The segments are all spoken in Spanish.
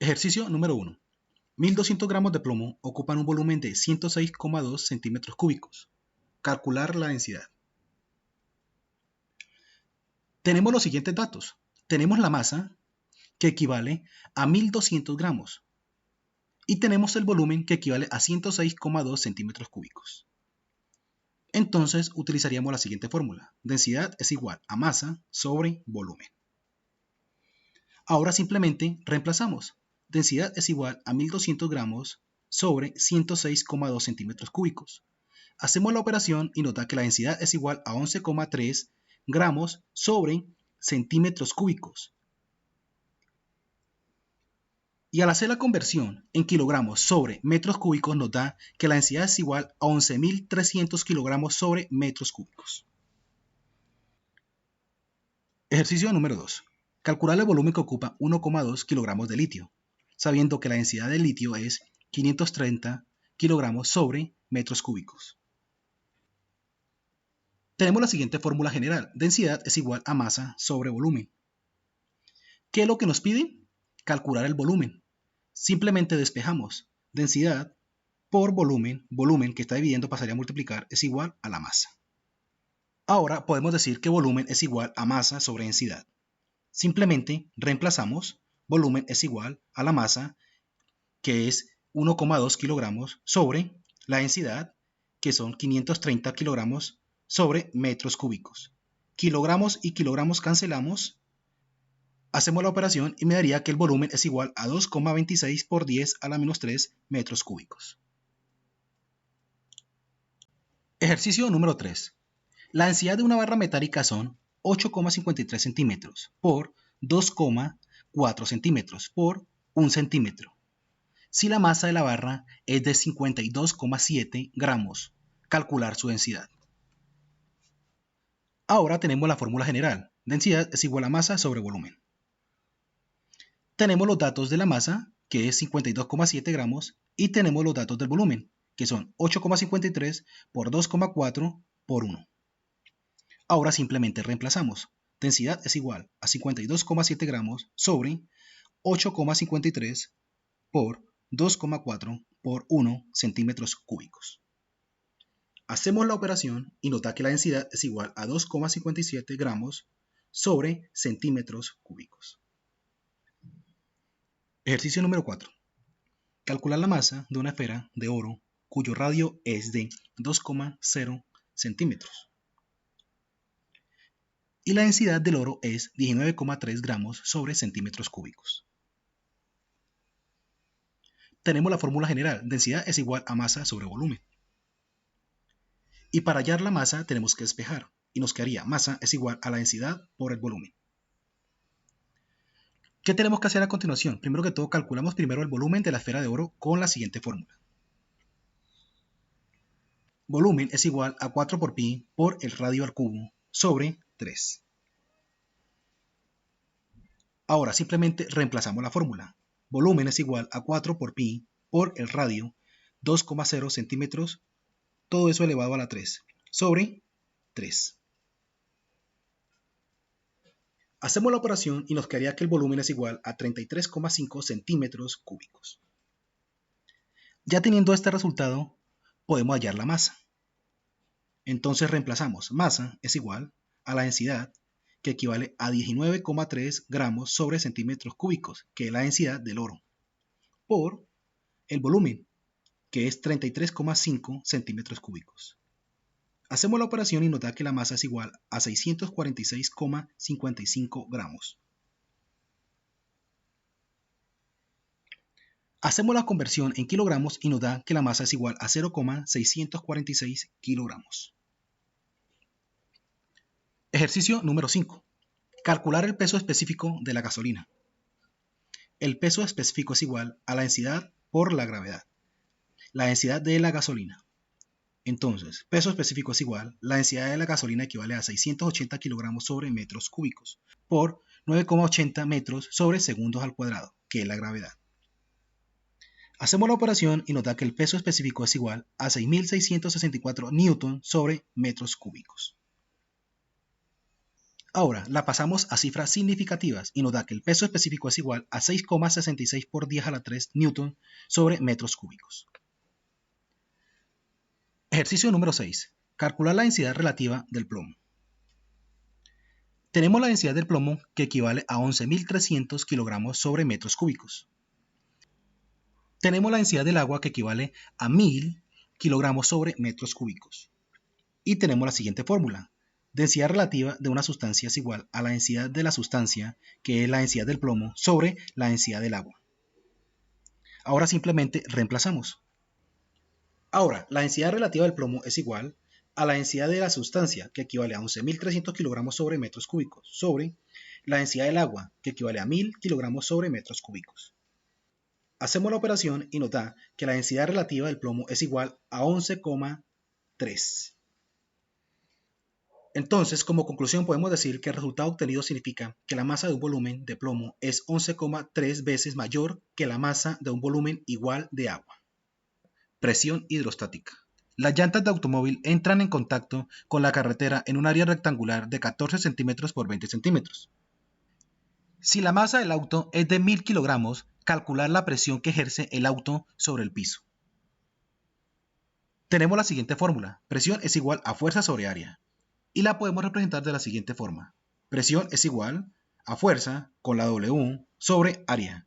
Ejercicio número 1. 1200 gramos de plomo ocupan un volumen de 106,2 centímetros cúbicos. Calcular la densidad. Tenemos los siguientes datos. Tenemos la masa, que equivale a 1200 gramos. Y tenemos el volumen, que equivale a 106,2 centímetros cúbicos. Entonces utilizaríamos la siguiente fórmula. Densidad es igual a masa sobre volumen. Ahora simplemente reemplazamos. Densidad es igual a 1200 gramos sobre 106,2 centímetros cúbicos. Hacemos la operación y nos da que la densidad es igual a 11,3 gramos sobre centímetros cúbicos. Y al hacer la conversión en kilogramos sobre metros cúbicos nos da que la densidad es igual a 11.300 kilogramos sobre metros cúbicos. Ejercicio número 2. Calcular el volumen que ocupa 1,2 kilogramos de litio, sabiendo que la densidad del litio es 530 kilogramos sobre metros cúbicos. Tenemos la siguiente fórmula general. Densidad es igual a masa sobre volumen. ¿Qué es lo que nos pide? Calcular el volumen. Simplemente despejamos. Densidad por volumen, volumen que está dividiendo pasaría a multiplicar, es igual a la masa. Ahora podemos decir que volumen es igual a masa sobre densidad. Simplemente reemplazamos. Volumen es igual a la masa, que es 1,2 kilogramos, sobre la densidad, que son 530 kilogramos sobre metros cúbicos. Kilogramos y kilogramos cancelamos. Hacemos la operación y me daría que el volumen es igual a 2,26 por 10 a la menos 3 metros cúbicos. Ejercicio número 3. La densidad de una barra metálica son 8,53 centímetros por 2,4 centímetros por 1 centímetro. Si la masa de la barra es de 52,7 gramos, calcular su densidad. Ahora tenemos la fórmula general. Densidad es igual a masa sobre volumen. Tenemos los datos de la masa, que es 52,7 gramos, y tenemos los datos del volumen, que son 8,53 por 2,4 por 1. Ahora simplemente reemplazamos. Densidad es igual a 52,7 gramos sobre 8,53 por 2,4 por 1 centímetros cúbicos. Hacemos la operación y nos da que la densidad es igual a 2,57 gramos sobre centímetros cúbicos. Ejercicio número 4. Calcular la masa de una esfera de oro cuyo radio es de 2,0 centímetros. Y la densidad del oro es 19,3 gramos sobre centímetros cúbicos. Tenemos la fórmula general. Densidad es igual a masa sobre volumen. Y para hallar la masa tenemos que despejar. Y nos quedaría masa es igual a la densidad por el volumen. ¿Qué tenemos que hacer a continuación? Primero que todo, calculamos primero el volumen de la esfera de oro con la siguiente fórmula. Volumen es igual a 4 por pi por el radio al cubo sobre 3. Ahora simplemente reemplazamos la fórmula. Volumen es igual a 4 por pi por el radio 2,0 centímetros, todo eso elevado a la 3, sobre 3. Hacemos la operación y nos quedaría que el volumen es igual a 33,5 centímetros cúbicos. Ya teniendo este resultado, podemos hallar la masa. Entonces reemplazamos. Masa es igual a la densidad, que equivale a 19,3 gramos sobre centímetros cúbicos, que es la densidad del oro, por el volumen, que es 33,5 centímetros cúbicos. Hacemos la operación y nos da que la masa es igual a 646,55 gramos. Hacemos la conversión en kilogramos y nos da que la masa es igual a 0,646 kilogramos. Ejercicio número 5. Calcular el peso específico de la gasolina. El peso específico es igual a la densidad por la gravedad. La densidad de la gasolina. Entonces, peso específico es igual, la densidad de la gasolina equivale a 680 kilogramos sobre metros cúbicos por 9,80 metros sobre segundos al cuadrado, que es la gravedad. Hacemos la operación y nos da que el peso específico es igual a 6.664 newton sobre metros cúbicos. Ahora la pasamos a cifras significativas y nos da que el peso específico es igual a 6,66 por 10 a la 3 newton sobre metros cúbicos. Ejercicio número 6. Calcular la densidad relativa del plomo. Tenemos la densidad del plomo que equivale a 11.300 kilogramos sobre metros cúbicos. Tenemos la densidad del agua que equivale a 1.000 kilogramos sobre metros cúbicos. Y tenemos la siguiente fórmula. Densidad relativa de una sustancia es igual a la densidad de la sustancia, que es la densidad del plomo, sobre la densidad del agua. Ahora simplemente reemplazamos. Ahora, la densidad relativa del plomo es igual a la densidad de la sustancia, que equivale a 11.300 kilogramos sobre metros cúbicos, sobre la densidad del agua, que equivale a 1.000 kilogramos sobre metros cúbicos. Hacemos la operación y nos da que la densidad relativa del plomo es igual a 11,3. Entonces, como conclusión podemos decir que el resultado obtenido significa que la masa de un volumen de plomo es 11,3 veces mayor que la masa de un volumen igual de agua. Presión hidrostática. Las llantas de automóvil entran en contacto con la carretera en un área rectangular de 14 centímetros por 20 centímetros. Si la masa del auto es de 1.000 kilogramos, calcular la presión que ejerce el auto sobre el piso. Tenemos la siguiente fórmula. Presión es igual a fuerza sobre área. Y la podemos representar de la siguiente forma. Presión es igual a fuerza con la W sobre área.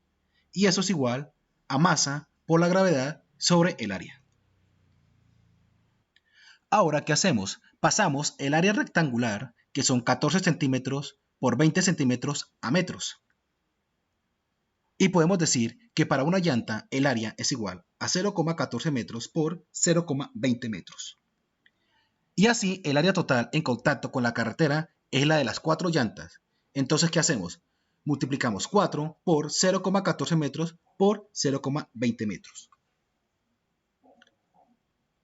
Y eso es igual a masa por la gravedad sobre el área. Ahora, ¿qué hacemos? Pasamos el área rectangular, que son 14 centímetros por 20 centímetros, a metros. Y podemos decir que para una llanta el área es igual a 0,14 metros por 0,20 metros. Y así el área total en contacto con la carretera es la de las 4 llantas. Entonces, ¿qué hacemos? Multiplicamos 4 por 0,14 metros por 0,20 metros.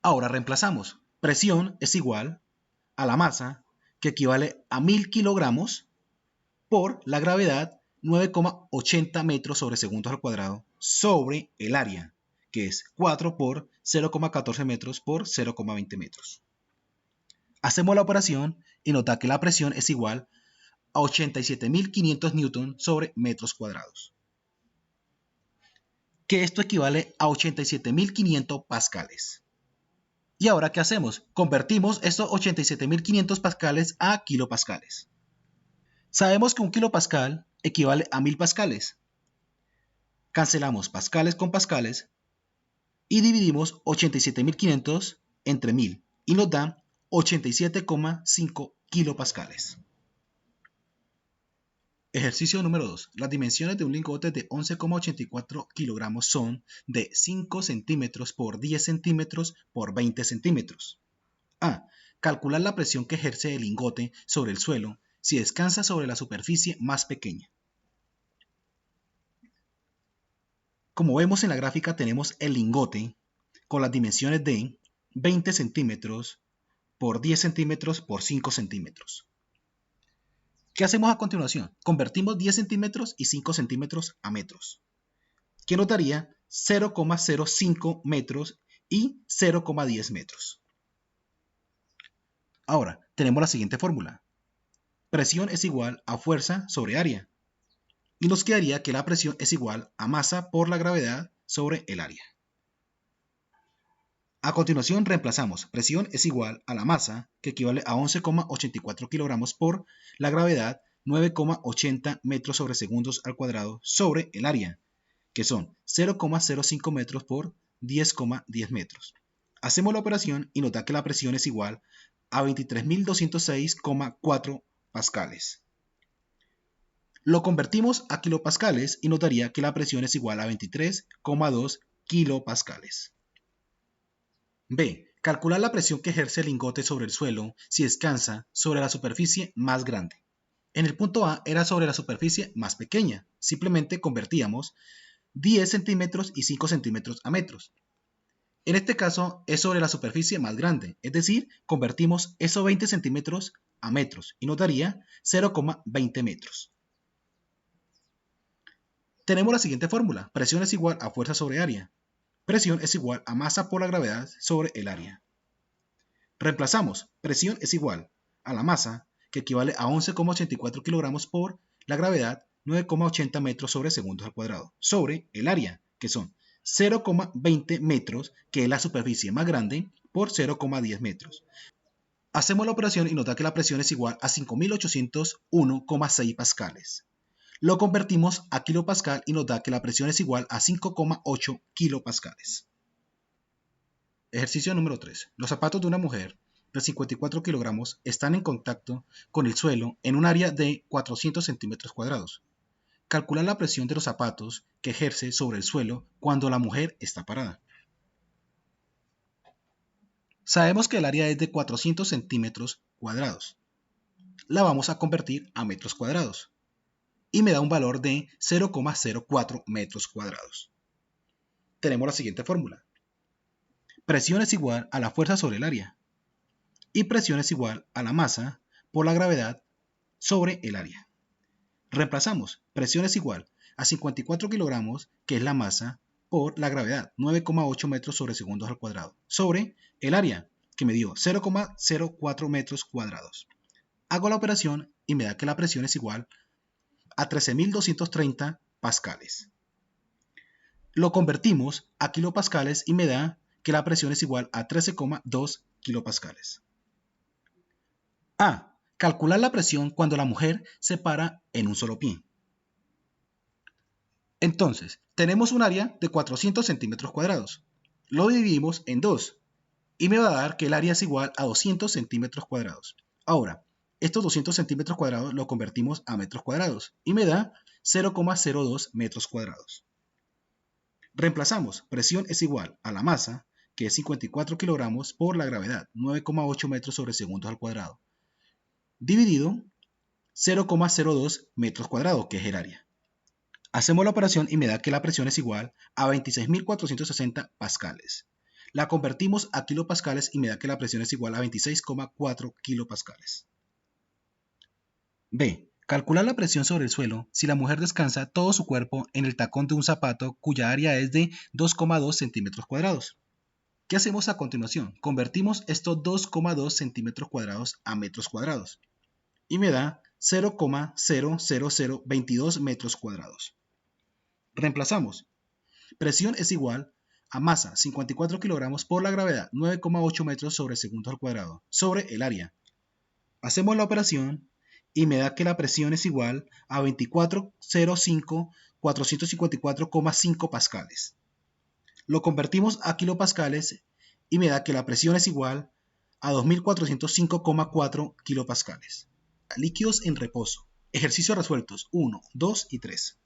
Ahora reemplazamos. Presión es igual a la masa, que equivale a 1.000 kilogramos, por la gravedad, 9,80 metros sobre segundos al cuadrado, sobre el área, que es 4 por 0,14 metros por 0,20 metros. Hacemos la operación y nos da que la presión es igual a 87.500 newton sobre metros cuadrados. Que esto equivale a 87.500 pascales. ¿Y ahora qué hacemos? Convertimos estos 87.500 pascales a kilopascales. Sabemos que un kilopascal equivale a 1.000 pascales. Cancelamos pascales con pascales y dividimos 87.500 entre 1.000 y nos da 87,5 kilopascales. Ejercicio número 2. Las dimensiones de un lingote de 11,84 kilogramos son de 5 centímetros por 10 centímetros por 20 centímetros. A. Calcular la presión que ejerce el lingote sobre el suelo si descansa sobre la superficie más pequeña. Como vemos en la gráfica, tenemos el lingote con las dimensiones de 20 centímetros por 10 centímetros por 5 centímetros. ¿Qué hacemos a continuación? Convertimos 10 centímetros y 5 centímetros a metros, que nos daría 0,05 metros y 0,10 metros. Ahora, tenemos la siguiente fórmula. Presión es igual a fuerza sobre área. Y nos quedaría que la presión es igual a masa por la gravedad sobre el área. A continuación reemplazamos. Presión es igual a la masa, que equivale a 11,84 kilogramos por la gravedad, 9,80 metros sobre segundos al cuadrado sobre el área, que son 0,05 metros por 10,10 metros. Hacemos la operación y nos da que la presión es igual a 23.206,4 pascales. Lo convertimos a kilopascales y nos daría que la presión es igual a 23,2 kilopascales. B. Calcular la presión que ejerce el lingote sobre el suelo si descansa sobre la superficie más grande. En el punto A era sobre la superficie más pequeña. Simplemente convertíamos 10 centímetros y 5 centímetros a metros. En este caso es sobre la superficie más grande, es decir, convertimos esos 20 centímetros a metros y nos daría 0,20 metros. Tenemos la siguiente fórmula. Presión es igual a fuerza sobre área. Presión es igual a masa por la gravedad sobre el área. Reemplazamos. Presión es igual a la masa, que equivale a 11,84 kilogramos por la gravedad, 9,80 metros sobre segundos al cuadrado, sobre el área, que son 0,20 metros, que es la superficie más grande, por 0,10 metros. Hacemos la operación y nos da que la presión es igual a 5.801,6 pascales. Lo convertimos a kilopascal y nos da que la presión es igual a 5,8 kilopascales. Ejercicio número 3. Los zapatos de una mujer de 54 kilogramos están en contacto con el suelo en un área de 400 centímetros cuadrados. Calcula la presión de los zapatos que ejerce sobre el suelo cuando la mujer está parada. Sabemos que el área es de 400 centímetros cuadrados. La vamos a convertir a metros cuadrados y me da un valor de 0,04 metros cuadrados. Tenemos la siguiente fórmula. Presión es igual a la fuerza sobre el área y presión es igual a la masa por la gravedad sobre el área. Reemplazamos. Presión es igual a 54 kilogramos, que es la masa, por la gravedad, 9,8 metros sobre segundos al cuadrado, sobre el área, que me dio 0,04 metros cuadrados. Hago la operación y me da que la presión es igual a 13.230 pascales. Lo convertimos a kilopascales y me da que la presión es igual a 13,2 kilopascales. A. Calcular la presión cuando la mujer se para en un solo pie. Entonces, tenemos un área de 400 centímetros cuadrados. Lo dividimos en 2 y me va a dar que el área es igual a 200 centímetros cuadrados. Ahora, estos 200 centímetros cuadrados lo convertimos a metros cuadrados y me da 0,02 metros cuadrados. Reemplazamos. Presión es igual a la masa, que es 54 kilogramos, por la gravedad, 9,8 metros sobre segundos al cuadrado, dividido 0,02 metros cuadrados, que es el área. Hacemos la operación y me da que la presión es igual a 26.460 pascales. La convertimos a kilopascales y me da que la presión es igual a 26,4 kilopascales. B. Calcular la presión sobre el suelo si la mujer descansa todo su cuerpo en el tacón de un zapato cuya área es de 2,2 centímetros cuadrados. ¿Qué hacemos a continuación? Convertimos estos 2,2 centímetros cuadrados a metros cuadrados y me da 0,00022 metros cuadrados. Reemplazamos. Presión es igual a masa, 54 kilogramos, por la gravedad, 9,8 metros sobre segundos al cuadrado, sobre el área. Hacemos la operación y me da que la presión es igual a 24,05454,5 pascales. Lo convertimos a kilopascales y me da que la presión es igual a 2405,4 kilopascales. Líquidos en reposo. Ejercicios resueltos 1, 2 y 3.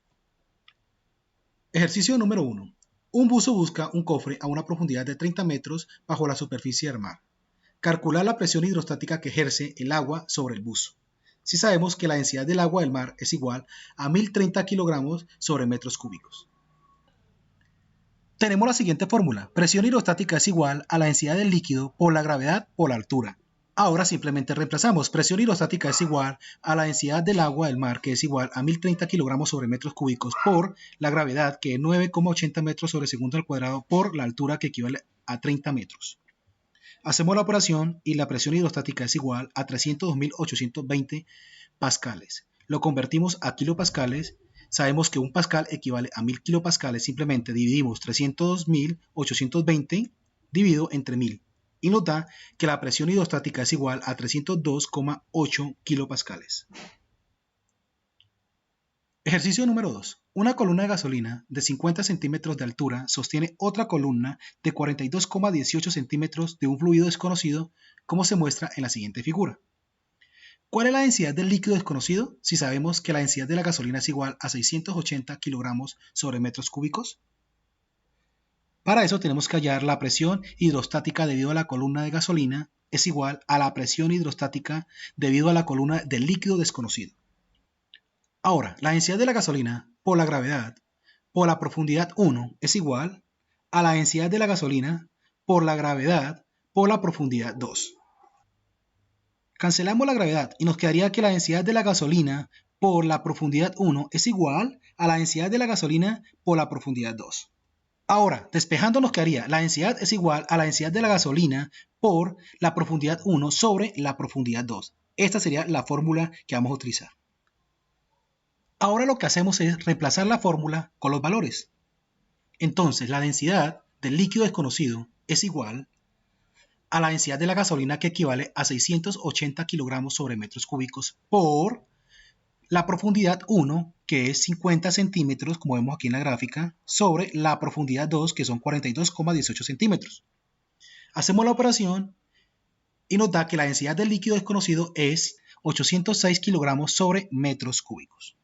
Ejercicio número 1. Un buzo busca un cofre a una profundidad de 30 metros bajo la superficie del mar. Calcular la presión hidrostática que ejerce el agua sobre el buzo. Si sabemos que la densidad del agua del mar es igual a 1030 kilogramos sobre metros cúbicos. Tenemos la siguiente fórmula. Presión hidrostática es igual a la densidad del líquido por la gravedad por la altura. Ahora simplemente reemplazamos. Presión hidrostática es igual a la densidad del agua del mar, que es igual a 1030 kilogramos sobre metros cúbicos, por la gravedad, que es 9,80 metros sobre segundo al cuadrado, por la altura, que equivale a 30 metros. Hacemos la operación y la presión hidrostática es igual a 302.820 pascales. Lo convertimos a kilopascales. Sabemos que un pascal equivale a 1000 kilopascales. Simplemente dividimos 302.820 dividido entre 1000. Y nos da que la presión hidrostática es igual a 302,8 kilopascales. Ejercicio número 2. Una columna de gasolina de 50 centímetros de altura sostiene otra columna de 42,18 centímetros de un fluido desconocido, como se muestra en la siguiente figura. ¿Cuál es la densidad del líquido desconocido si sabemos que la densidad de la gasolina es igual a 680 kilogramos sobre metros cúbicos? Para eso tenemos que hallar la presión hidrostática debido a la columna de gasolina es igual a la presión hidrostática debido a la columna del líquido desconocido. Ahora, la densidad de la gasolina por la gravedad por la profundidad 1 es igual a la densidad de la gasolina por la gravedad por la profundidad 2. Cancelamos la gravedad y nos quedaría que la densidad de la gasolina por la profundidad 1 es igual a la densidad de la gasolina por la profundidad 2. Ahora, despejando nos quedaría la densidad es igual a la densidad de la gasolina por la profundidad 1 sobre la profundidad 2. Esta sería la fórmula que vamos a utilizar. Ahora lo que hacemos es reemplazar la fórmula con los valores. Entonces, la densidad del líquido desconocido es igual a la densidad de la gasolina, que equivale a 680 kilogramos sobre metros cúbicos, por la profundidad 1, que es 50 centímetros, como vemos aquí en la gráfica, sobre la profundidad 2, que son 42,18 centímetros. Hacemos la operación y nos da que la densidad del líquido desconocido es 806 kilogramos sobre metros cúbicos.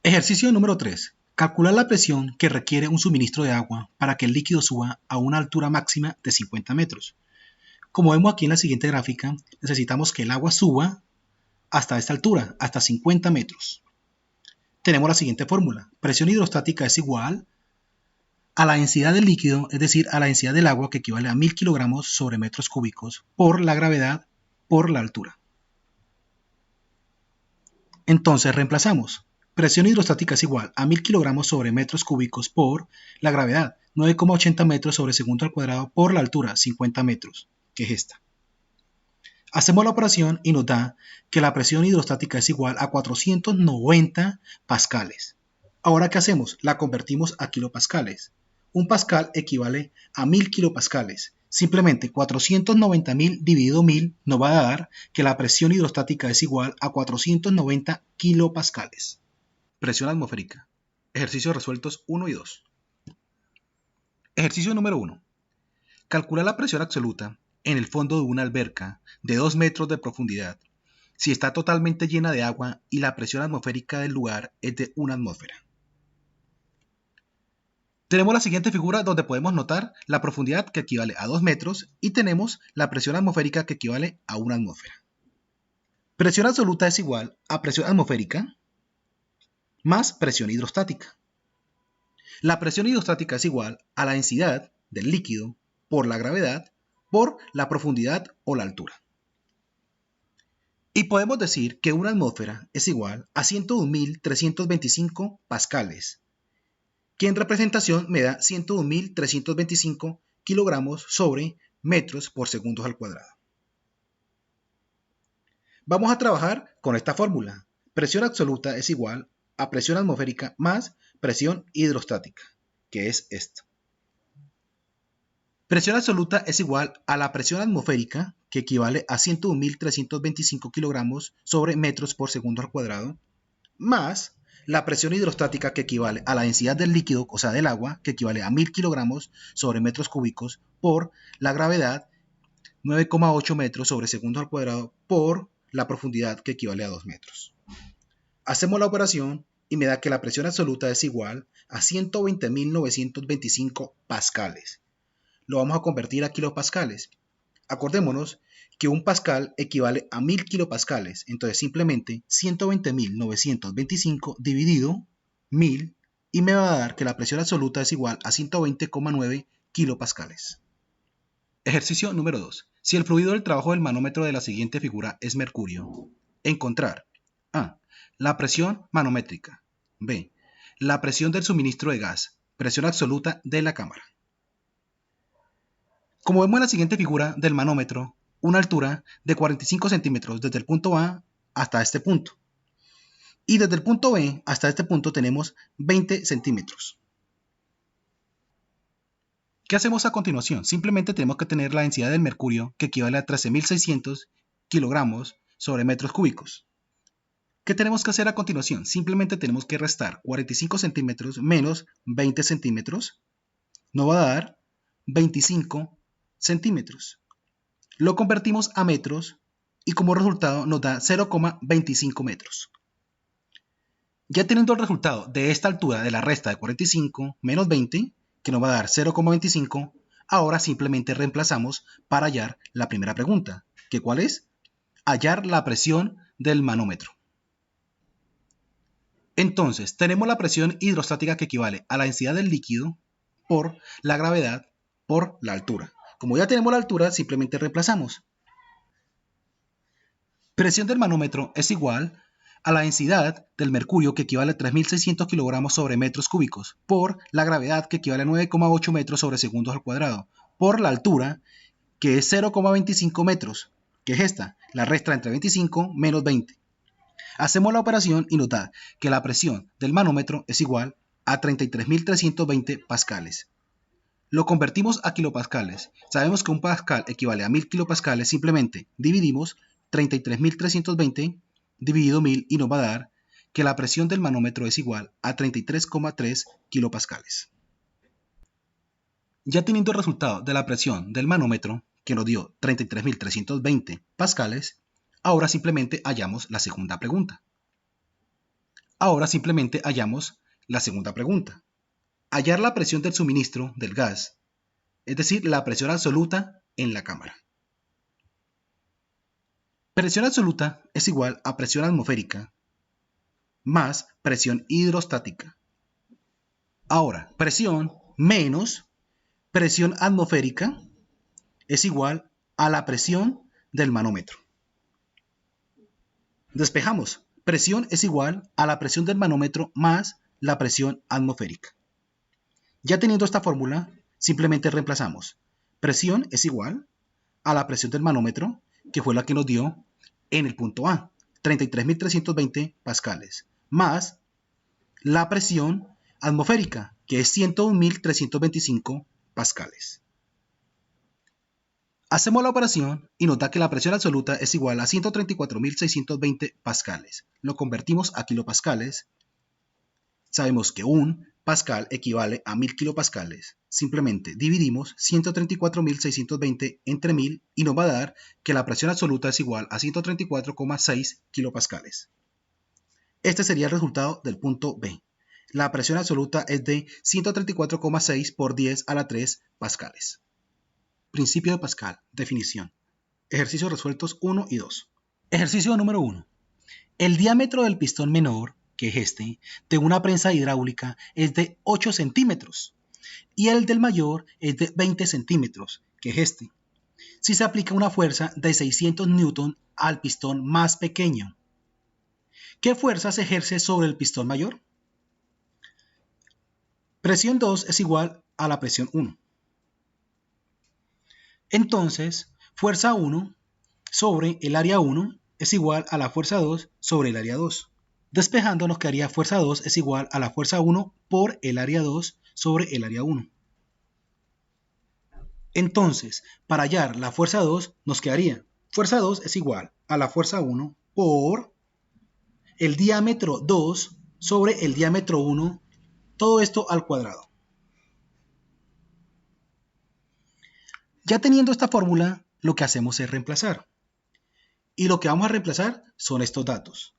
Ejercicio número 3. Calcular la presión que requiere un suministro de agua para que el líquido suba a una altura máxima de 50 metros. Como vemos aquí en la siguiente gráfica, necesitamos que el agua suba hasta esta altura, hasta 50 metros. Tenemos la siguiente fórmula. Presión hidrostática es igual a la densidad del líquido, es decir, a la densidad del agua, que equivale a 1000 kilogramos sobre metros cúbicos, por la gravedad por la altura. Entonces reemplazamos. Presión hidrostática es igual a 1000 kilogramos sobre metros cúbicos por la gravedad, 9,80 metros sobre segundo al cuadrado, por la altura, 50 metros, que es esta. Hacemos la operación y nos da que la presión hidrostática es igual a 490 pascales. Ahora, ¿qué hacemos? La convertimos a kilopascales. Un pascal equivale a 1000 kilopascales. Simplemente 490.000 dividido 1000 nos va a dar que la presión hidrostática es igual a 490 kilopascales. Presión atmosférica. Ejercicios resueltos 1 y 2. Ejercicio número 1. Calcula la presión absoluta en el fondo de una alberca de 2 metros de profundidad si está totalmente llena de agua y la presión atmosférica del lugar es de 1 atmósfera. Tenemos la siguiente figura donde podemos notar la profundidad, que equivale a 2 metros, y tenemos la presión atmosférica, que equivale a 1 atmósfera. Presión absoluta es igual a presión atmosférica más presión hidrostática. La presión hidrostática es igual a la densidad del líquido por la gravedad por la profundidad o la altura. Y podemos decir que una atmósfera es igual a 101.325 pascales, que en representación me da 101.325 kilogramos sobre metros por segundos al cuadrado. Vamos a trabajar con esta fórmula. Presión absoluta es igual a presión atmosférica más presión hidrostática, que es esta. Presión absoluta es igual a la presión atmosférica, que equivale a 101.325 kilogramos sobre metros por segundo al cuadrado, más la presión hidrostática, que equivale a la densidad del líquido, o sea del agua, que equivale a 1000 kilogramos sobre metros cúbicos, por la gravedad, 9,8 metros sobre segundo al cuadrado, por la profundidad, que equivale a 2 metros. Hacemos la operación y me da que la presión absoluta es igual a 120.925 pascales. Lo vamos a convertir a kilopascales. Acordémonos que un pascal equivale a 1000 kilopascales, entonces simplemente 120.925 dividido 1000 y me va a dar que la presión absoluta es igual a 120,9 kilopascales. Ejercicio número 2. Si el fluido del trabajo del manómetro de la siguiente figura es mercurio, encontrar A. La presión manométrica. B. La presión del suministro de gas. Presión absoluta de la cámara. Como vemos en la siguiente figura del manómetro, una altura de 45 centímetros desde el punto A hasta este punto. Y desde el punto B hasta este punto tenemos 20 centímetros. ¿Qué hacemos a continuación? Simplemente tenemos que tener la densidad del mercurio, que equivale a 13.600 kilogramos sobre metros cúbicos. ¿Qué tenemos que hacer a continuación? Simplemente tenemos que restar 45 centímetros menos 20 centímetros. Nos va a dar 25 centímetros. Lo convertimos a metros y como resultado nos da 0,25 metros. Ya teniendo el resultado de esta altura de la resta de 45 menos 20, que nos va a dar 0,25, ahora simplemente reemplazamos para hallar la primera pregunta, que ¿cuál es? Hallar la presión del manómetro. Entonces, tenemos la presión hidrostática, que equivale a la densidad del líquido por la gravedad por la altura. Como ya tenemos la altura, simplemente reemplazamos. Presión del manómetro es igual a la densidad del mercurio, que equivale a 3.600 kilogramos sobre metros cúbicos, por la gravedad, que equivale a 9,8 metros sobre segundos al cuadrado, por la altura, que es 0,25 metros. que es esta, la restra entre 25 menos 20. Hacemos la operación y nos da que la presión del manómetro es igual a 33.320 pascales. Lo convertimos a kilopascales. Sabemos que un pascal equivale a 1000 kilopascales. Simplemente dividimos 33.320 dividido 1000 y nos va a dar que la presión del manómetro es igual a 33,3 kilopascales. Ya teniendo el resultado de la presión del manómetro, que nos dio 33.320 pascales, ahora simplemente hallamos la segunda pregunta. Hallar la presión del suministro del gas, es decir, la presión absoluta en la cámara. Presión absoluta es igual a presión atmosférica más presión hidrostática. Ahora, presión menos presión atmosférica es igual a la presión del manómetro. Despejamos. Presión es igual a la presión del manómetro más la presión atmosférica. Ya teniendo esta fórmula, simplemente reemplazamos. Presión es igual a la presión del manómetro, que fue la que nos dio en el punto A, 33.320 pascales, más la presión atmosférica, que es 101.325 pascales. Hacemos la operación y nos da que la presión absoluta es igual a 134.620 pascales. Lo convertimos a kilopascales. Sabemos que un pascal equivale a 1000 kilopascales. Simplemente dividimos 134.620 entre 1000 y nos va a dar que la presión absoluta es igual a 134,6 kilopascales. Este sería el resultado del punto B. La presión absoluta es de 134,6 por 10 a la 3 pascales. Principio de Pascal. Definición. Ejercicios resueltos 1 y 2. Ejercicio número 1. El diámetro del pistón menor, que es este, de una prensa hidráulica es de 8 centímetros y el del mayor es de 20 centímetros, que es este. Si se aplica una fuerza de 600 newton al pistón más pequeño, ¿qué fuerza se ejerce sobre el pistón mayor? Presión 2 es igual a la presión 1. Entonces, fuerza 1 sobre el área 1 es igual a la fuerza 2 sobre el área 2. Despejando nos quedaría fuerza 2 es igual a la fuerza 1 por el área 2 sobre el área 1. Entonces, para hallar la fuerza 2 nos quedaría fuerza 2 es igual a la fuerza 1 por el diámetro 2 sobre el diámetro 1, todo esto al cuadrado. Ya teniendo esta fórmula, lo que hacemos es reemplazar. Y lo que vamos a reemplazar son estos datos.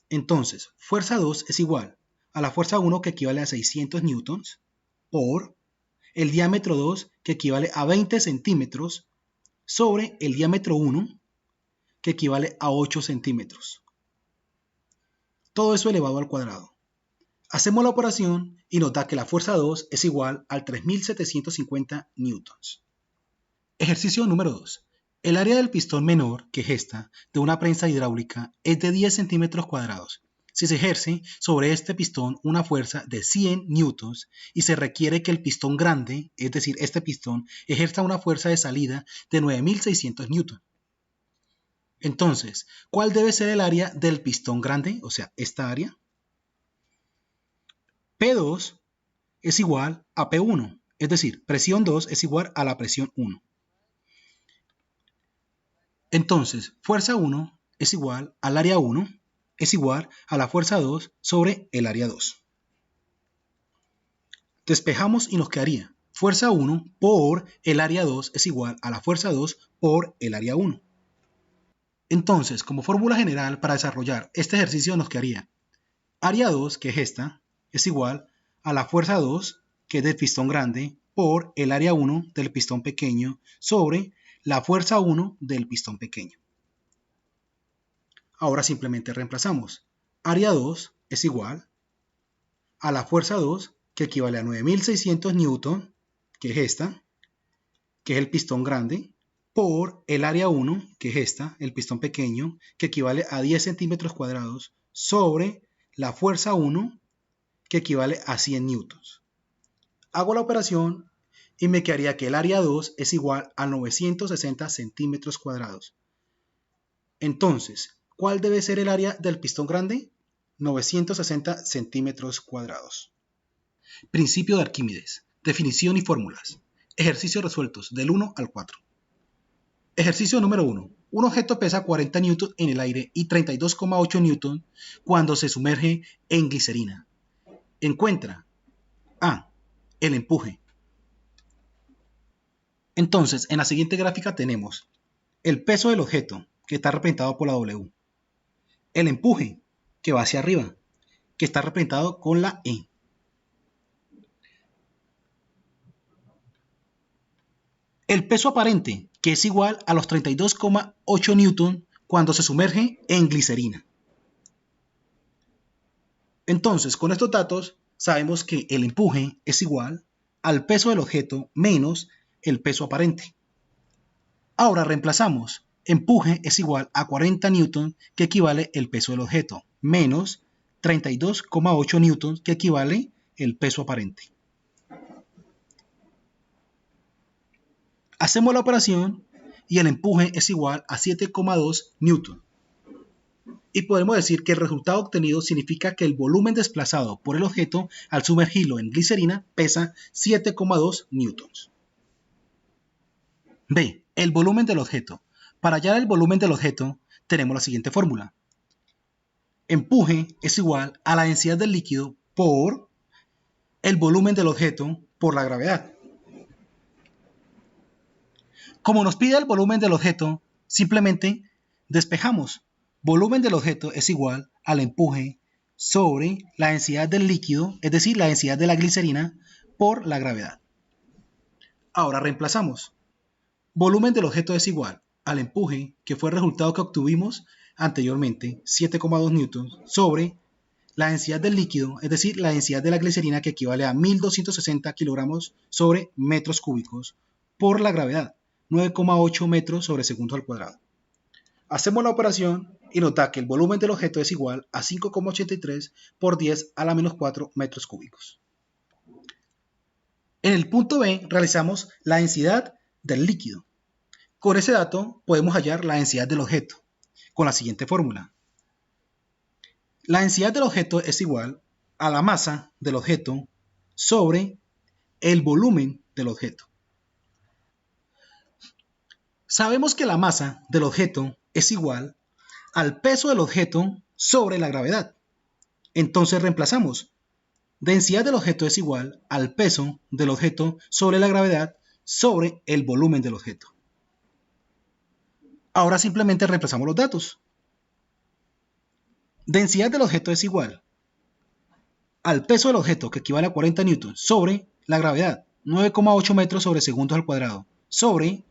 Entonces, fuerza 2 es igual a la fuerza 1, que equivale a 600 newtons, por el diámetro 2, que equivale a 20 centímetros, sobre el diámetro 1, que equivale a 8 centímetros. Todo eso elevado al cuadrado. Hacemos la operación y nos da que la fuerza 2 es igual a 3.750 newtons. Ejercicio número 2. El área del pistón menor, que es esta, de una prensa hidráulica, es de 10 centímetros cuadrados. Si se ejerce sobre este pistón una fuerza de 100 newtons y se requiere que el pistón grande, es decir, este pistón, ejerza una fuerza de salida de 9.600 newtons. Entonces, ¿cuál debe ser el área del pistón grande? O sea, esta área. P2 es igual a P1, es decir, presión 2 es igual a la presión 1. Entonces, fuerza 1 es igual al área 1, es igual a la fuerza 2 sobre el área 2. Despejamos y nos quedaría fuerza 1 por el área 2 es igual a la fuerza 2 por el área 1. Entonces, como fórmula general para desarrollar este ejercicio nos quedaría área 2, que es esta, es igual a la fuerza 2, que es del pistón grande, por el área 1 del pistón pequeño sobre la fuerza 1 del pistón pequeño. Ahora simplemente reemplazamos. Área 2 es igual a la fuerza 2, que equivale a 9.600 newton, que es esta, que es el pistón grande, por el área 1, que es esta, el pistón pequeño, que equivale a 10 centímetros cuadrados, sobre la fuerza 1, que equivale a 100 newtons. Hago la operación y me quedaría que el área 2 es igual a 960 centímetros cuadrados. Entonces, ¿cuál debe ser el área del pistón grande? 960 centímetros cuadrados. Principio de Arquímedes. Definición y fórmulas. Ejercicios resueltos del 1 al 4. Ejercicio número 1. Un objeto pesa 40 newtons en el aire y 32,8 newtons cuando se sumerge en glicerina. Encuentra A. El empuje. Entonces, en la siguiente gráfica tenemos el peso del objeto, que está representado por la W. El empuje, que va hacia arriba, que está representado con la E. El peso aparente, que es igual a los 32,8 newtons cuando se sumerge en glicerina. Entonces, con estos datos, sabemos que el empuje es igual al peso del objeto menos el peso aparente. Ahora reemplazamos. Empuje es igual a 40 newtons, que equivale el peso del objeto, menos 32,8 newtons, que equivale el peso aparente. Hacemos la operación y el empuje es igual a 7,2 newtons. Y podemos decir que el resultado obtenido significa que el volumen desplazado por el objeto al sumergirlo en glicerina pesa 7,2 newtons. B. El volumen del objeto. Para hallar el volumen del objeto tenemos la siguiente fórmula. Empuje es igual a la densidad del líquido por el volumen del objeto por la gravedad. Como nos pide el volumen del objeto, simplemente despejamos. Volumen del objeto es igual al empuje sobre la densidad del líquido, es decir, la densidad de la glicerina, por la gravedad. Ahora reemplazamos. Volumen del objeto es igual al empuje, que fue el resultado que obtuvimos anteriormente, 7,2 newtons, sobre la densidad del líquido, es decir, la densidad de la glicerina, que equivale a 1260 kilogramos sobre metros cúbicos, por la gravedad, 9,8 metros sobre segundos al cuadrado. Hacemos la operación y nos da que el volumen del objeto es igual a 5,83 por 10 a la menos 4 metros cúbicos. En el punto B realizamos la densidad del líquido. Con ese dato podemos hallar la densidad del objeto con la siguiente fórmula. La densidad del objeto es igual a la masa del objeto sobre el volumen del objeto. Sabemos que la masa del objeto es igual al peso del objeto sobre la gravedad. Entonces reemplazamos. Densidad del objeto es igual al peso del objeto sobre la gravedad sobre el volumen del objeto. Ahora simplemente reemplazamos los datos. Densidad del objeto es igual al peso del objeto, que equivale a 40 newtons, sobre la gravedad, 9,8 metros sobre segundos al cuadrado, sobre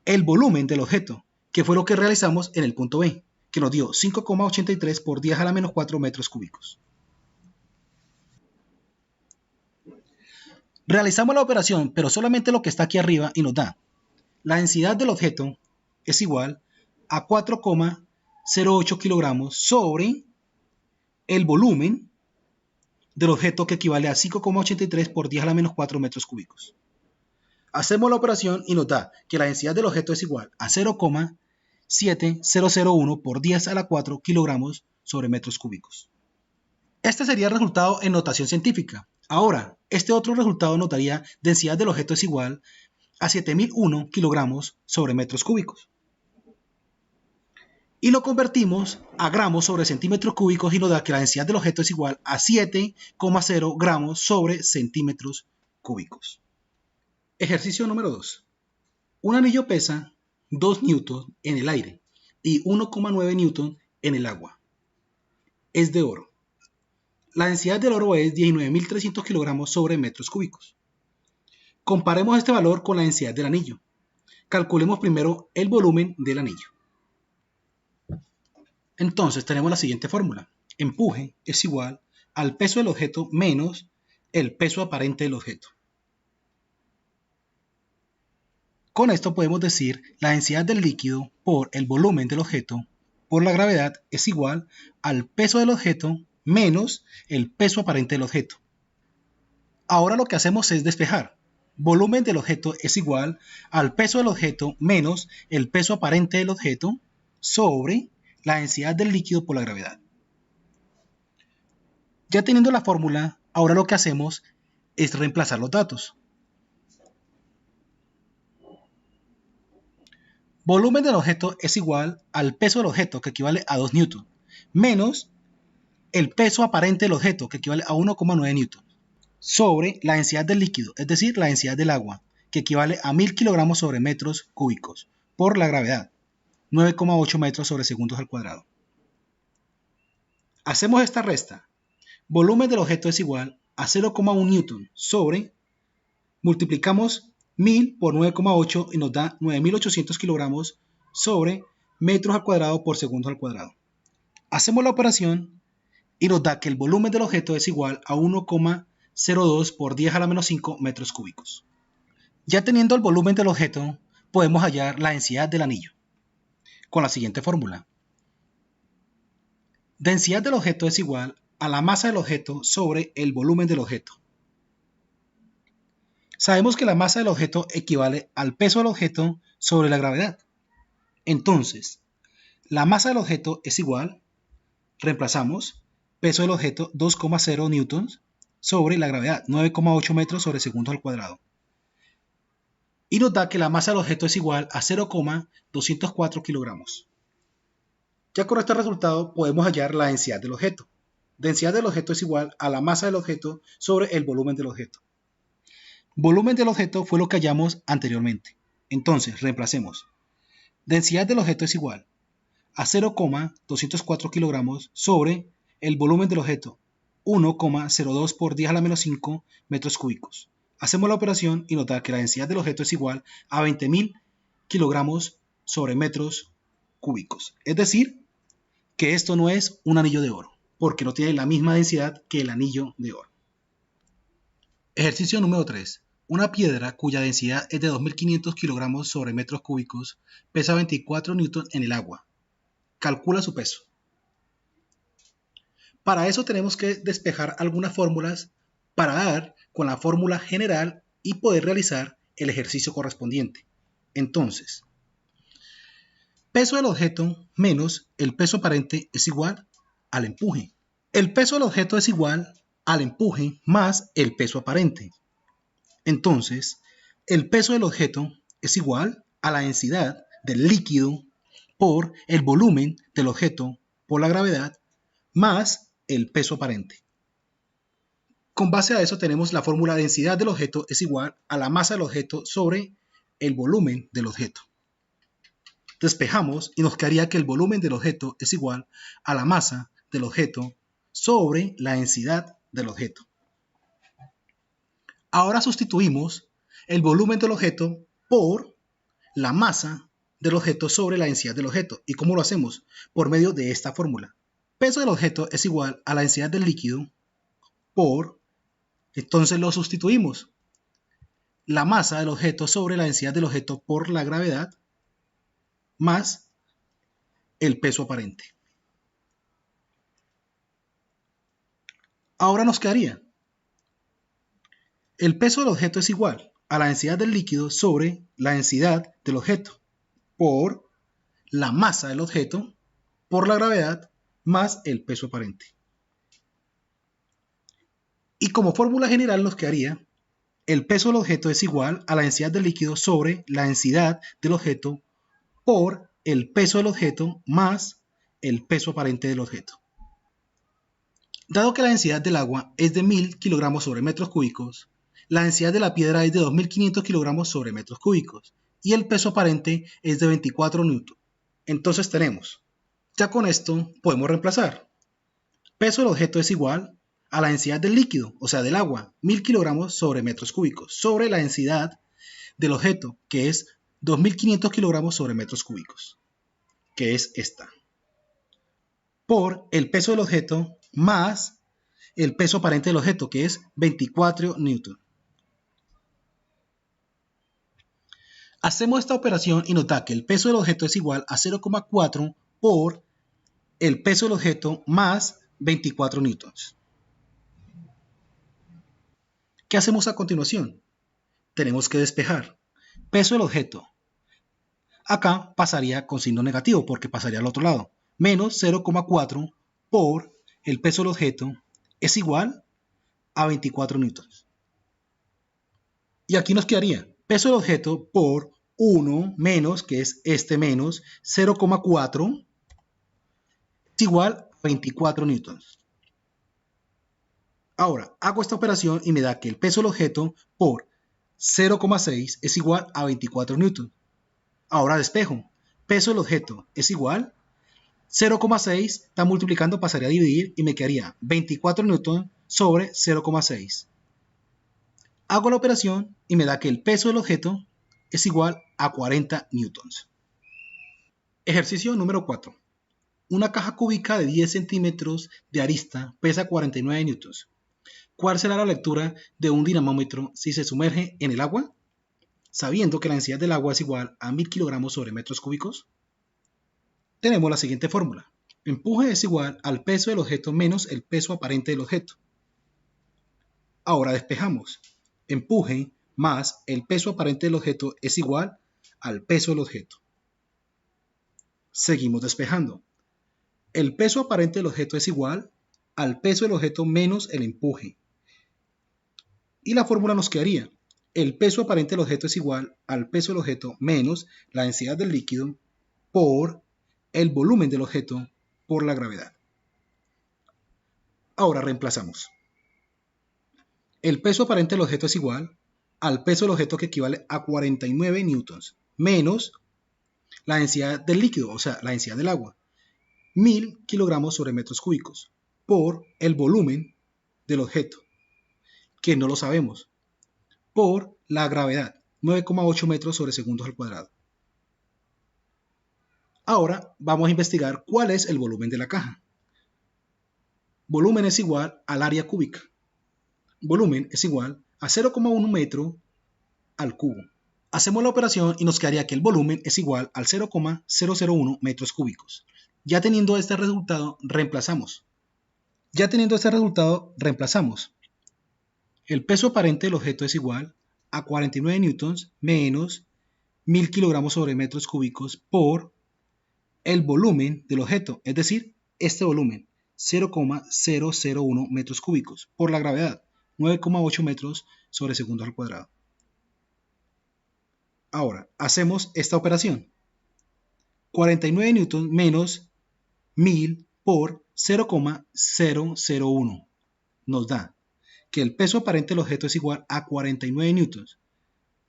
el volumen del objeto, que fue lo que realizamos en el punto B, que nos dio 5,83 por 10 a la menos 4 metros cúbicos. Realizamos la operación, pero solamente lo que está aquí arriba, y nos da la densidad del objeto es igual a 4,08 kilogramos sobre el volumen del objeto, que equivale a 5,83 por 10 a la menos 4 metros cúbicos. Hacemos la operación y nos da que la densidad del objeto es igual a 0,7001 por 10 a la 4 kilogramos sobre metros cúbicos. Este sería el resultado en notación científica. Ahora, este otro resultado nos daría densidad del objeto es igual a 7001 kilogramos sobre metros cúbicos. Y lo convertimos a gramos sobre centímetros cúbicos y nos da que la densidad del objeto es igual a 7,0 gramos sobre centímetros cúbicos. Ejercicio número 2. Un anillo pesa 2 newtons en el aire y 1,9 newtons en el agua. Es de oro. La densidad del oro es 19.300 kilogramos sobre metros cúbicos. Comparemos este valor con la densidad del anillo. Calculemos primero el volumen del anillo. Entonces tenemos la siguiente fórmula. Empuje es igual al peso del objeto menos el peso aparente del objeto. Con esto podemos decir la densidad del líquido por el volumen del objeto por la gravedad es igual al peso del objeto menos el peso aparente del objeto. Ahora lo que hacemos es despejar. Volumen del objeto es igual al peso del objeto menos el peso aparente del objeto sobre la densidad del líquido por la gravedad. Ya teniendo la fórmula, ahora lo que hacemos es reemplazar los datos. Volumen del objeto es igual al peso del objeto, que equivale a 2 newtons, menos el peso aparente del objeto, que equivale a 1,9 newtons, sobre la densidad del líquido, es decir, la densidad del agua, que equivale a 1000 kilogramos sobre metros cúbicos, por la gravedad, 9,8 metros sobre segundos al cuadrado. Hacemos esta resta. Volumen del objeto es igual a 0,1 newton sobre, multiplicamos 1000 por 9,8 y nos da 9800 kilogramos sobre metros al cuadrado por segundos al cuadrado. Hacemos la operación y nos da que el volumen del objeto es igual a 1,02 por 10 a la menos 5 metros cúbicos. Ya teniendo el volumen del objeto, podemos hallar la densidad del anillo con la siguiente fórmula. Densidad del objeto es igual a la masa del objeto sobre el volumen del objeto. Sabemos que la masa del objeto equivale al peso del objeto sobre la gravedad. Entonces, la masa del objeto es igual, reemplazamos, peso del objeto 2,0 newtons sobre la gravedad, 9,8 metros sobre segundos al cuadrado. Y nos da que la masa del objeto es igual a 0,204 kilogramos. Ya con este resultado podemos hallar la densidad del objeto. Densidad del objeto es igual a la masa del objeto sobre el volumen del objeto. Volumen del objeto fue lo que hallamos anteriormente. Entonces, reemplacemos. Densidad del objeto es igual a 0,204 kilogramos sobre el volumen del objeto, 1,02 por 10 a la menos 5 metros cúbicos. Hacemos la operación y nos da que la densidad del objeto es igual a 20.000 kilogramos sobre metros cúbicos. Es decir, que esto no es un anillo de oro, porque no tiene la misma densidad que el anillo de oro. Ejercicio número 3. Una piedra cuya densidad es de 2500 kilogramos sobre metros cúbicos pesa 24 newtons en el agua. Calcula su peso. Para eso tenemos que despejar algunas fórmulas para dar con la fórmula general y poder realizar el ejercicio correspondiente. Entonces, peso del objeto menos el peso aparente es igual al empuje. El peso del objeto es igual al empuje más el peso aparente. Entonces, el peso del objeto es igual a la densidad del líquido por el volumen del objeto por la gravedad más el peso aparente. Con base a eso tenemos la fórmula densidad del objeto es igual a la masa del objeto sobre el volumen del objeto. Despejamos y nos quedaría que el volumen del objeto es igual a la masa del objeto sobre la densidad del objeto. Ahora sustituimos el volumen del objeto por la masa del objeto sobre la densidad del objeto. ¿Y cómo lo hacemos? Por medio de esta fórmula. Peso del objeto es igual a la densidad del líquido por, entonces lo sustituimos, la masa del objeto sobre la densidad del objeto por la gravedad más el peso aparente. Ahora nos quedaría el peso del objeto es igual a la densidad del líquido sobre la densidad del objeto por la masa del objeto por la gravedad más el peso aparente. Y como fórmula general nos quedaría el peso del objeto es igual a la densidad del líquido sobre la densidad del objeto por el peso del objeto más el peso aparente del objeto. Dado que la densidad del agua es de 1000 kilogramos sobre metros cúbicos, la densidad de la piedra es de 2500 kilogramos sobre metros cúbicos y el peso aparente es de 24 newtons. Entonces tenemos, ya con esto podemos reemplazar. Peso del objeto es igual a la densidad del líquido, o sea del agua, 1000 kilogramos sobre metros cúbicos, sobre la densidad del objeto, que es 2500 kilogramos sobre metros cúbicos, que es esta, por el peso del objeto más el peso aparente del objeto, que es 24 newtons. Hacemos esta operación y nos da que el peso del objeto es igual a 0,4 por el peso del objeto más 24 newtons. ¿Qué hacemos a continuación? Tenemos que despejar. Peso del objeto. Acá pasaría con signo negativo porque pasaría al otro lado. Menos 0,4 por el peso del objeto es igual a 24 newtons. Y aquí nos quedaría peso del objeto por 1 menos, que es este menos 0,4 es igual a 24 newtons. Ahora, hago esta operación y me da que el peso del objeto por 0,6 es igual a 24 newtons. Ahora despejo. Peso del objeto es igual 0,6 está multiplicando, pasaría a dividir y me quedaría 24 newtons sobre 0,6. Hago la operación y me da que el peso del objeto es igual a 40 newtons. Ejercicio número 4. Una caja cúbica de 10 centímetros de arista pesa 49 newtons. ¿Cuál será la lectura de un dinamómetro si se sumerge en el agua? Sabiendo que la densidad del agua es igual a 1000 kilogramos sobre metros cúbicos, tenemos la siguiente fórmula. Empuje es igual al peso del objeto menos el peso aparente del objeto. Ahora despejamos. Empuje más el peso aparente del objeto es igual al peso del objeto. Seguimos despejando. El peso aparente del objeto es igual al peso del objeto menos el empuje. Y la fórmula nos quedaría. El peso aparente del objeto es igual al peso del objeto menos la densidad del líquido por el volumen del objeto por la gravedad. Ahora reemplazamos. El peso aparente del objeto es igual al peso del objeto que equivale a 49 newtons menos la densidad del líquido, o sea, la densidad del agua, 1000 kilogramos sobre metros cúbicos, por el volumen del objeto, que no lo sabemos, por la gravedad, 9,8 metros sobre segundos al cuadrado. Ahora vamos a investigar cuál es el volumen de la caja. Volumen es igual al área cúbica. Volumen es igual a 0,1 metro al cubo. Hacemos la operación y nos quedaría que el volumen es igual al 0,001 metros cúbicos. Ya teniendo este resultado, reemplazamos. El peso aparente del objeto es igual a 49 newtons menos 1000 kilogramos sobre metros cúbicos por el volumen del objeto, es decir, este volumen, 0,001 metros cúbicos, por la gravedad, 9,8 metros sobre segundos al cuadrado. Ahora, hacemos esta operación. 49 newtons menos 1000 por 0,001 nos da que el peso aparente del objeto es igual a 49 newtons.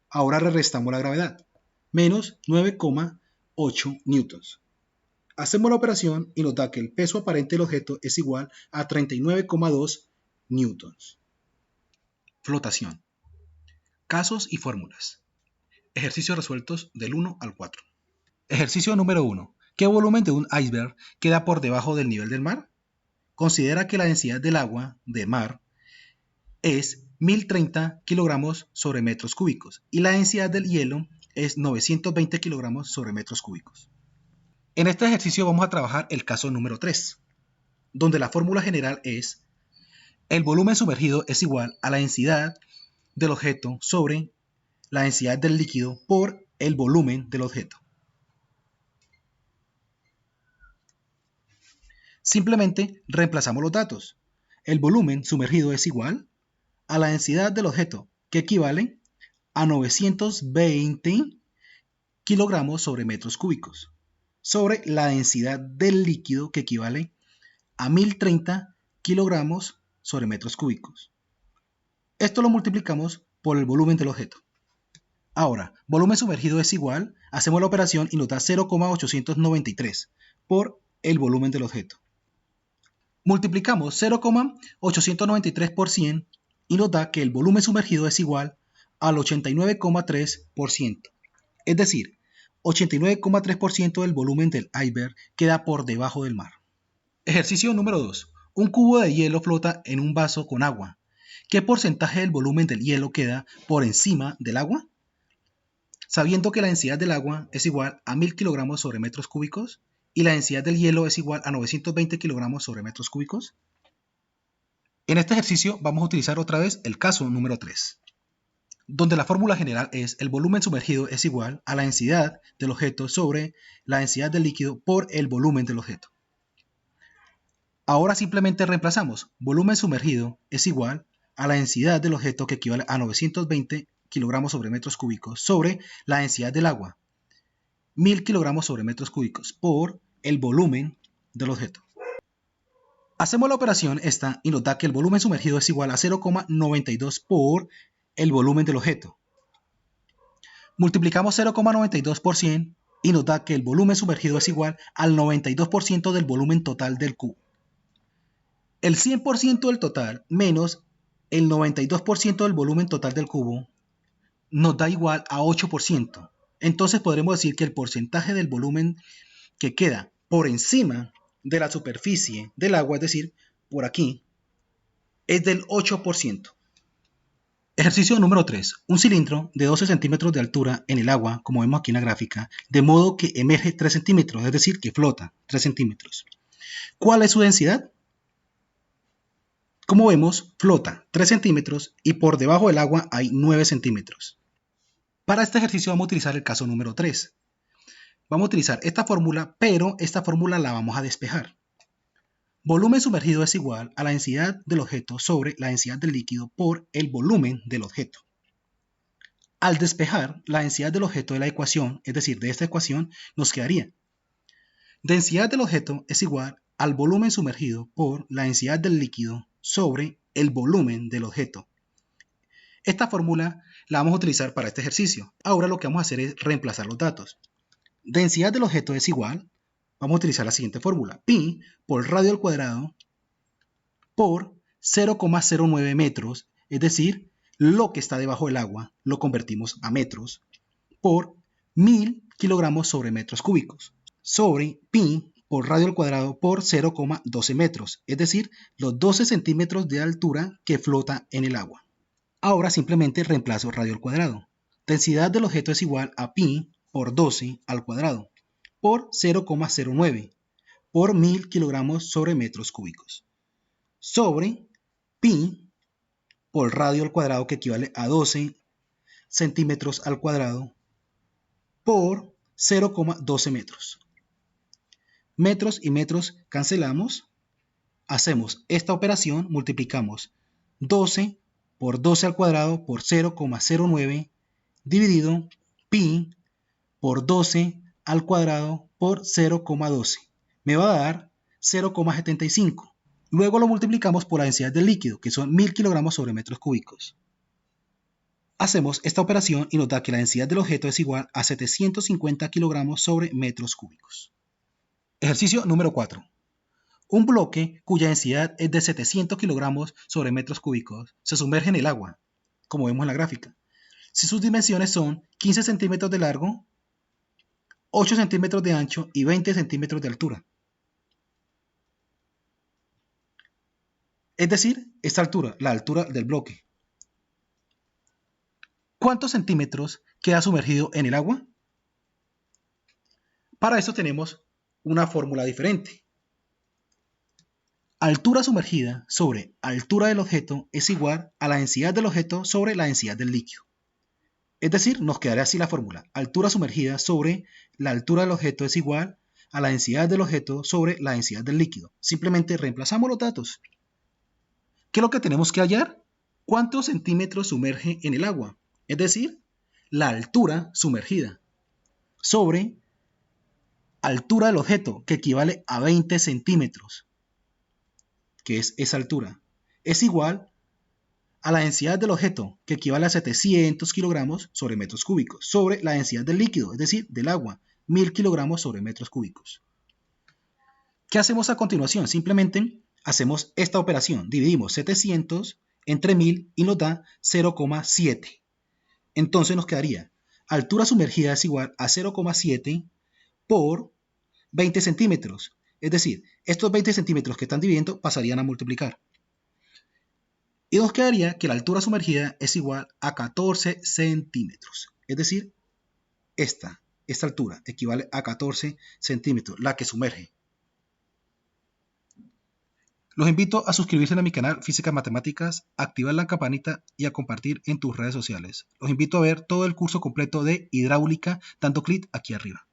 Ahora le restamos la gravedad, menos 9,8 newtons. Hacemos la operación y nos da que el peso aparente del objeto es igual a 39,2 newtons. Flotación. Casos y fórmulas. Ejercicios resueltos del 1 al 4. Ejercicio número 1. ¿Qué volumen de un iceberg queda por debajo del nivel del mar? Considera que la densidad del agua de mar es 1030 kilogramos sobre metros cúbicos y la densidad del hielo es 920 kilogramos sobre metros cúbicos. En este ejercicio vamos a trabajar el caso número 3, donde la fórmula general es el volumen sumergido es igual a la densidad del objeto sobre la densidad del líquido por el volumen del objeto. Simplemente reemplazamos los datos. El volumen sumergido es igual a la densidad del objeto, que equivale a 920 kilogramos sobre metros cúbicos, sobre la densidad del líquido, que equivale a 1030 kilogramos sobre metros cúbicos. Esto lo multiplicamos por el volumen del objeto. Ahora, volumen sumergido es igual, hacemos la operación y nos da 0,893 por el volumen del objeto. Multiplicamos 0,893 por 100 y nos da que el volumen sumergido es igual al 89,3%. Es decir, 89,3% del volumen del iceberg queda por debajo del mar. Ejercicio número 2. Un cubo de hielo flota en un vaso con agua. ¿Qué porcentaje del volumen del hielo queda por encima del agua? Sabiendo que la densidad del agua es igual a 1000 kilogramos sobre metros cúbicos y la densidad del hielo es igual a 920 kilogramos sobre metros cúbicos. En este ejercicio vamos a utilizar otra vez el caso número 3, donde la fórmula general es el volumen sumergido es igual a la densidad del objeto sobre la densidad del líquido por el volumen del objeto. Ahora simplemente reemplazamos. Volumen sumergido es igual a la densidad del objeto, que equivale a 920 kilogramos sobre metros cúbicos, sobre la densidad del agua, 1000 kilogramos sobre metros cúbicos, por el volumen del objeto. Hacemos la operación esta y nos da que el volumen sumergido es igual a 0,92 por el volumen del objeto. Multiplicamos 0,92 por 100 y nos da que el volumen sumergido es igual al 92% del volumen total del cubo. El 100% del total menos el 92% del volumen total del cubo nos da igual a 8%. Entonces podremos decir que el porcentaje del volumen que queda por encima de la superficie del agua, es decir, por aquí, es del 8%. Ejercicio número 3. Un cilindro de 12 centímetros de altura en el agua, como vemos aquí en la gráfica, de modo que emerge 3 centímetros, es decir, que flota 3 centímetros. ¿Cuál es su densidad? Como vemos, flota 3 centímetros y por debajo del agua hay 9 centímetros. Para este ejercicio vamos a utilizar el caso número 3. Vamos a utilizar esta fórmula, pero esta fórmula la vamos a despejar. Volumen sumergido es igual a la densidad del objeto sobre la densidad del líquido por el volumen del objeto. Al despejar la densidad del objeto de la ecuación, es decir, de esta ecuación, nos quedaría densidad del objeto es igual al volumen sumergido por la densidad del líquido sobre el volumen del objeto. Esta fórmula la vamos a utilizar para este ejercicio. Ahora lo que vamos a hacer es reemplazar los datos. Densidad del objeto es igual, vamos a utilizar la siguiente fórmula, pi por radio al cuadrado por 0,09 metros, es decir, lo que está debajo del agua lo convertimos a metros, por 1000 kilogramos sobre metros cúbicos, sobre pi por radio al cuadrado por 0,12 metros, es decir, los 12 centímetros de altura que flota en el agua. Ahora simplemente reemplazo radio al cuadrado. Densidad del objeto es igual a pi por 12 al cuadrado por 0,09 por 1000 kilogramos sobre metros cúbicos, sobre pi por radio al cuadrado, que equivale a 12 centímetros al cuadrado, por 0,12 metros. Metros y metros cancelamos. Hacemos esta operación, multiplicamos 12 por 12 al cuadrado por 0,09 dividido pi por 12 al cuadrado por 0,12. Me va a dar 0,75. Luego lo multiplicamos por la densidad del líquido, que son 1000 kilogramos sobre metros cúbicos. Hacemos esta operación y nos da que la densidad del objeto es igual a 750 kilogramos sobre metros cúbicos. Ejercicio número 4. Un bloque cuya densidad es de 700 kilogramos sobre metros cúbicos se sumerge en el agua, como vemos en la gráfica. Si sus dimensiones son 15 centímetros de largo, 8 centímetros de ancho y 20 centímetros de altura. Es decir, esta altura, la altura del bloque. ¿Cuántos centímetros queda sumergido en el agua? Para eso tenemos una fórmula diferente. Altura sumergida sobre altura del objeto es igual a la densidad del objeto sobre la densidad del líquido. Es decir, nos quedaría así la fórmula. Altura sumergida sobre la altura del objeto es igual a la densidad del objeto sobre la densidad del líquido. Simplemente reemplazamos los datos. ¿Qué es lo que tenemos que hallar? ¿Cuántos centímetros sumerge en el agua? Es decir, la altura sumergida sobre altura del objeto, que equivale a 20 centímetros, que es esa altura, es igual a la densidad del objeto, que equivale a 700 kilogramos sobre metros cúbicos, sobre la densidad del líquido, es decir, del agua, 1000 kilogramos sobre metros cúbicos. ¿Qué hacemos a continuación? Simplemente hacemos esta operación, dividimos 700 entre 1000 y nos da 0,7. Entonces nos quedaría altura sumergida es igual a 0,7 por 20 centímetros. Es decir, estos 20 centímetros que están dividiendo pasarían a multiplicar. Y nos quedaría que la altura sumergida es igual a 14 centímetros. Es decir, esta altura equivale a 14 centímetros, la que sumerge. Los invito a suscribirse a mi canal Física Matemáticas, a activar la campanita y a compartir en tus redes sociales. Los invito a ver todo el curso completo de hidráulica dando clic aquí arriba.